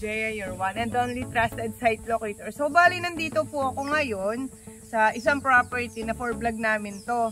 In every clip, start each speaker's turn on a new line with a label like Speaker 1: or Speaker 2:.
Speaker 1: Jaya, your one and only trusted site locator. So bali nandito po ako ngayon sa isang property na for vlog namin to.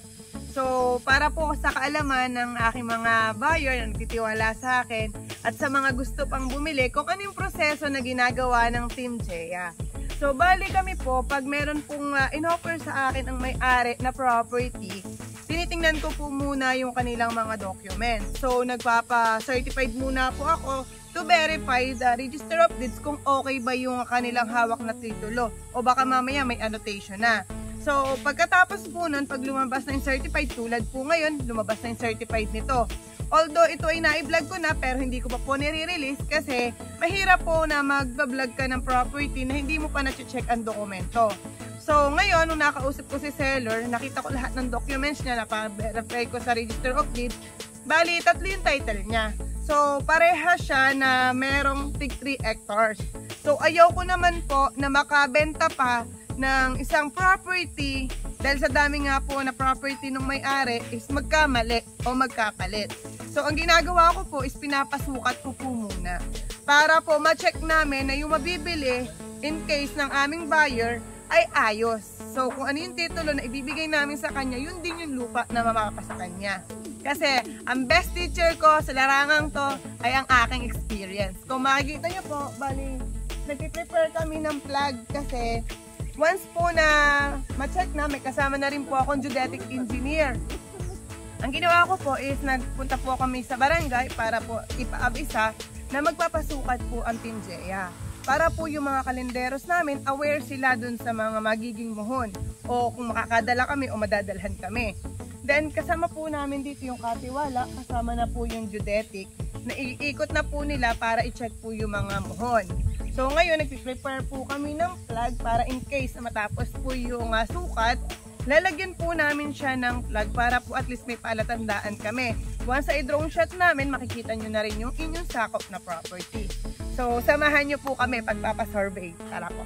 Speaker 1: So para po sa kaalaman ng aking mga buyer na nagtitiwala sa akin at sa mga gusto pang bumili kung ano yung proseso na ginagawa ng Team Jaya. So bali kami po, pag meron pong in-offer sa akin ang may-ari na property, tinitingnan ko po muna yung kanilang mga documents. So nagpapa-certified muna po ako to verify the register of deeds kung okay ba yung kanilang hawak na titulo o baka mamaya may annotation na. So pagkatapos po nun, pag lumabas na yung certified, tulad po ngayon, lumabas na yung certified nito. Although ito ay na-vlog ko na pero hindi ko pa po nire-release kasi mahirap po na mag-vlog ka ng property na hindi mo pa na-check ang dokumento. So ngayon, nung nakausap ko si seller, nakita ko lahat ng documents niya, na-verify ko sa register of deeds, bali 3 yung title niya. So pareha siya na merong 3 hectares. So ayaw ko naman po na makabenta pa ng isang property dahil sa dami nga po na property ng may-ari is magkamali o magkapalit. So ang ginagawa ko po is pinapasukat ko po muna para po ma-check namin na yung mabibili in case ng aming buyer ay ayos. So kung ano yung titulo na ibibigay namin sa kanya, yun din yung lupa na mamapasa kanya. Kasi ang best teacher ko sa larangang to ay ang aking experience. Kung makikita nyo po, bali nag-prepare kami ng plug kasi once po na ma-check na, may kasama na rin po akong geodetic engineer. Ang ginawa ko po is nagpunta po kami sa barangay para po ipaabisa na magpapasukat po ang Team Jaya. Para po yung mga kalenderos namin, aware sila dun sa mga magiging muhon o kung makakadala kami o madadalhan kami. Then kasama po namin dito yung katiwala, kasama na po yung geodetic na iikot na po nila para i-check po yung mga muhon. So ngayon nag-prepare po kami ng plug para in case na matapos po yung sukat, lalagyan po namin siya ng plug para po at least may palatandaan kami. Once sa i-drone shot namin, makikita nyo na rin yung inyong sakop na property. So samahan nyo po kami pagpapasurvey. Tara po.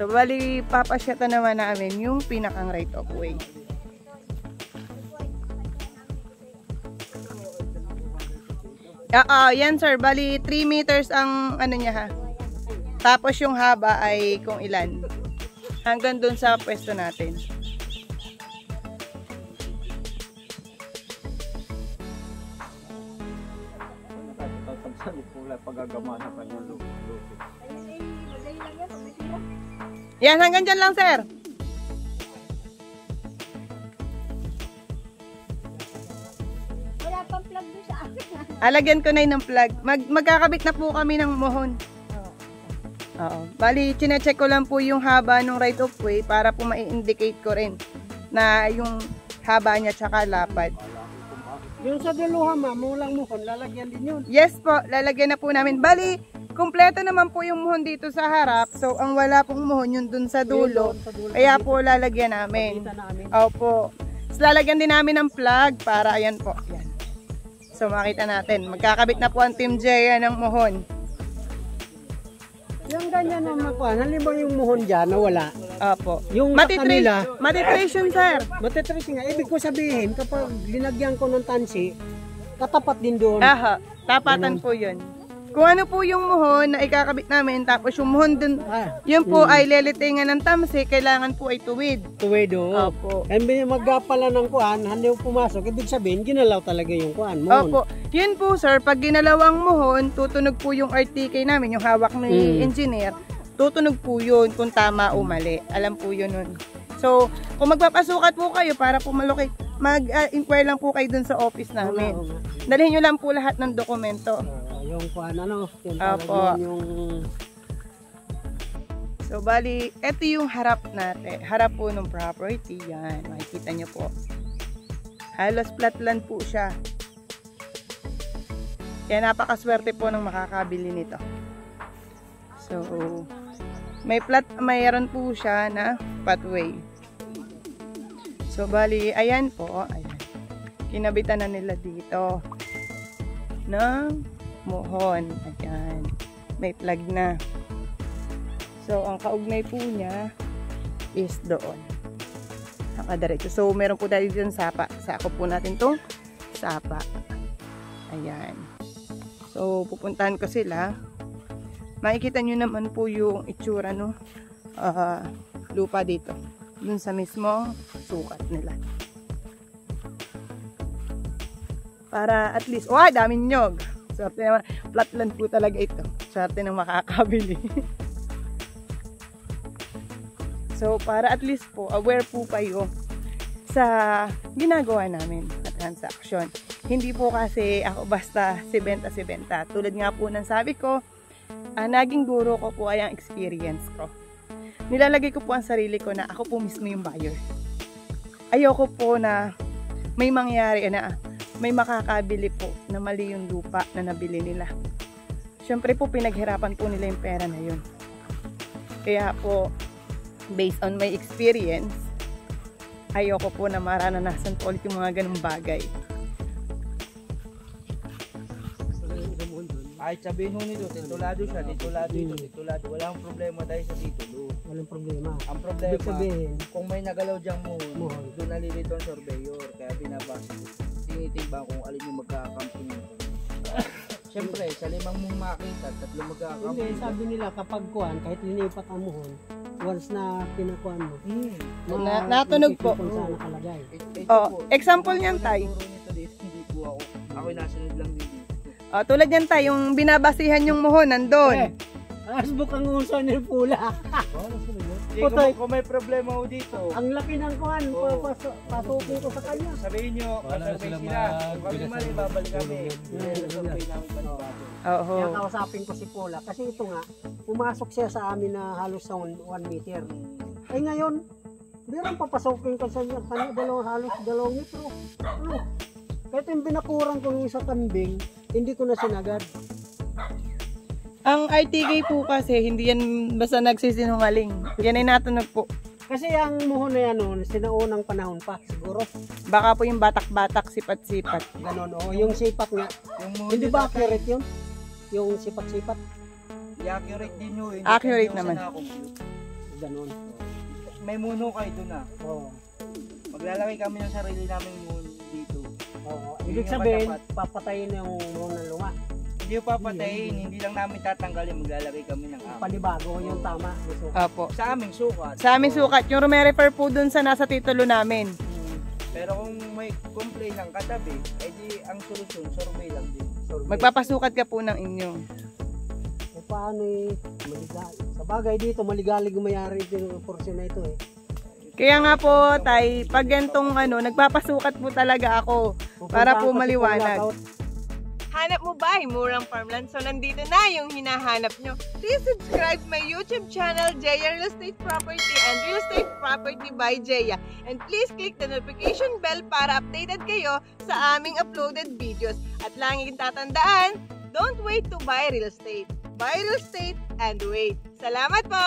Speaker 1: So, bali, papasyata naman namin yung pinakang right of way. Yan sir, bali 3 meters ang ano niya ha. Tapos yung haba ay kung ilan. Hanggang dun sa pwesto natin. Yan, hanggang dyan lang, sir.
Speaker 2: Wala pang plug doon sa akin.
Speaker 1: Alagyan ko na yun ng plug. Magkakabit na po kami ng muhon. Oo. Bali, chinecheck ko lang po yung haba ng right of way para po ma-indicate ko rin na yung haba niya tsaka lapad.
Speaker 3: Yung sa duluhan, ma'am, walang muhon, lalagyan din yun.
Speaker 1: Yes po, lalagyan na po namin. Bali, kumpleto naman po yung muhon dito sa harap. So, ang wala pong muhon yun dun sa dulo. Kaya po lalagyan namin. Opo. So, lalagyan din namin ng plug para ayan po. Ayan. So, makita natin. Magkakabit na po ang Team Jaya ng muhon.
Speaker 3: Yung ganyan na makuha, halimbawa yung muhon dyan na wala.
Speaker 1: Opo.
Speaker 3: Yung kanila,
Speaker 1: matitrace yun, sir.
Speaker 3: matitrace nga. Ibig ko sabihin, kapag linagyan ko ng tansi, katapat din doon.
Speaker 1: Aha, tapatan po yun. Kung ano po yung muhon na ikakabit namin, tapos yung muhon dun, yun po ay lilitingan ng tamsi, kailangan po ay tuwid.
Speaker 3: Tuwid, oo.
Speaker 1: Opo.
Speaker 3: And magapala ng kuhan, hindi pumasok, ibig sabihin, ginalaw talaga yung kuhan, muhon.
Speaker 1: Opo. Yun po, sir, pag ginalawang muhon, tutunog po yung RTK namin, yung hawak ni engineer, tutunog po yun kung tama o mali. Alam po yun nun. So, kung magpapasukat po kayo para po malocate, mag-inquire lang po kayo dun sa office namin. Dalhin nyo lang po lahat ng dokumento.
Speaker 3: Yung kuhan, ano, yung
Speaker 1: Opo.
Speaker 3: yung...
Speaker 1: So, bali, ito yung harap natin. Harap po ng property. Yan, makikita nyo po. Halos flatland po siya. Kaya napakaswerte po ng makakabili nito. So, mayroon po siya na pathway. So, bali, ayan po. Ayan. Kinabitan na nila dito ng muhon. Ayan. May plug na. So, ang kaugnay po niya is doon. Nakadiretso. So, meron po tayo dyan sapa. Sakop po natin itong sapa. Ayan. So, pupuntahan ko sila. Makikita nyo naman po yung itsura no, lupa dito. Dun sa mismo sukat nila. Para at least, daming nyog. Swerte naman, flatland po talaga ito. Swerte ng makakabili. So, para at least po, aware po kayo sa ginagawa namin na transaction. Hindi po kasi ako basta si benta. Tulad nga po ng sabi ko, naging guro ko po ay ang experience ko. Nilalagay ko po ang sarili ko na ako po mismo yung buyer. Ayoko po na may mangyari na may makakabili po na mali yung lupa na nabili nila. Siyempre po pinaghirapan po nila yung pera na yun. Kaya po, based on my experience, ayoko po na maranasan po ulit yung mga ganung bagay.
Speaker 4: Kahit sabihin nyo nito, titulado siya, titulado ito, titulado. Walang problema dahil sa titulo.
Speaker 3: Walang problema.
Speaker 4: Ang problema,
Speaker 3: sabihin,
Speaker 4: kung may nagalaw diyang muhon, doon nalilito ang surveyor. Kaya binabasa, tinitimbang kung alin yung magkakamping. Siyempre, sa 5 mong makita, 3 magkakamping.
Speaker 3: Hindi, sabi nila kapag kuhan, kahit linipat ang muhon, once na pinakuhan mo,
Speaker 1: Natunog po.
Speaker 3: kung saan nakalagay.
Speaker 1: Example niyan tayo.
Speaker 4: Hindi po ako. Ako'y nasunod lang din dito.
Speaker 1: Tulad yan tayo, yung binabasihan yung muhon, nandun.
Speaker 3: Asbuk ang uso ni Pula.
Speaker 4: Kung may problema ho dito,
Speaker 3: Ang laki ng kuhan,
Speaker 4: Oo.
Speaker 3: pasukin ko sa kanya.
Speaker 4: sabihin nyo, kasabay sila. Kung kami mali, babalik kami. Survey namin panibago.
Speaker 1: Oo.
Speaker 3: Kaya kausapin ko si Pula. Kasi ito nga, pumasok siya sa amin na halos sa 1 meter. Eh ngayon, meron papasukin ko sa kanya, halos 2 metro. Ano? Kahit yung binakurang ko yung sa kambing, hindi ko na sinagad.
Speaker 1: Ang RTK po kasi, hindi yan basta nagsisinungaling. Yan ay natunog po.
Speaker 3: Kasi ang muhon na yan noon, sinaunang panahon pa, siguro.
Speaker 1: Baka po yung batak-batak, sipat-sipat.
Speaker 3: Ganon, yung sipat nga.
Speaker 4: Yung muhon
Speaker 3: Hindi
Speaker 4: dito,
Speaker 3: ba accurate yun? Yung sipat-sipat?
Speaker 4: accurate din nyo.
Speaker 1: Accurate naman.
Speaker 3: Ganon.
Speaker 4: May muno kayo doon na.
Speaker 3: Oo.
Speaker 4: Maglalagay kami ng sarili namin muno dito.
Speaker 3: Oo.
Speaker 4: Yun
Speaker 3: Ibig
Speaker 4: yung
Speaker 3: sabihin,
Speaker 4: matapat.
Speaker 3: papatayin yung muhon ng lunga.
Speaker 4: Hindi yung papatayin, hindi lang namin tatanggalin. Maglalagay kami ng amin.
Speaker 3: Panibago yung tama. Gusto.
Speaker 1: Opo.
Speaker 4: Sa aming sukat.
Speaker 1: Sa aming sukat, yung rume-refer po dun sa nasa titulo namin.
Speaker 4: Pero kung may complaint ng katabi, edi ang solusyon, survey lang din.
Speaker 1: Magpapasukat ka po ng inyo.
Speaker 3: Eh paano maligalig? Sa bagay dito, maligalig umayari yung portion na ito eh.
Speaker 1: Kaya nga po, tay, pag gantong nagpapasukat po talaga ako para po maliwanag. Hanap mo ba ay murang farmland? So, nandito na yung hinahanap nyo. Please subscribe my YouTube channel, Jeya Real Estate Property and Real Estate Property by Jeya. And please click the notification bell para updated kayo sa aming uploaded videos. At laging tatandaan, don't wait to buy real estate. Buy real estate and wait. Salamat po!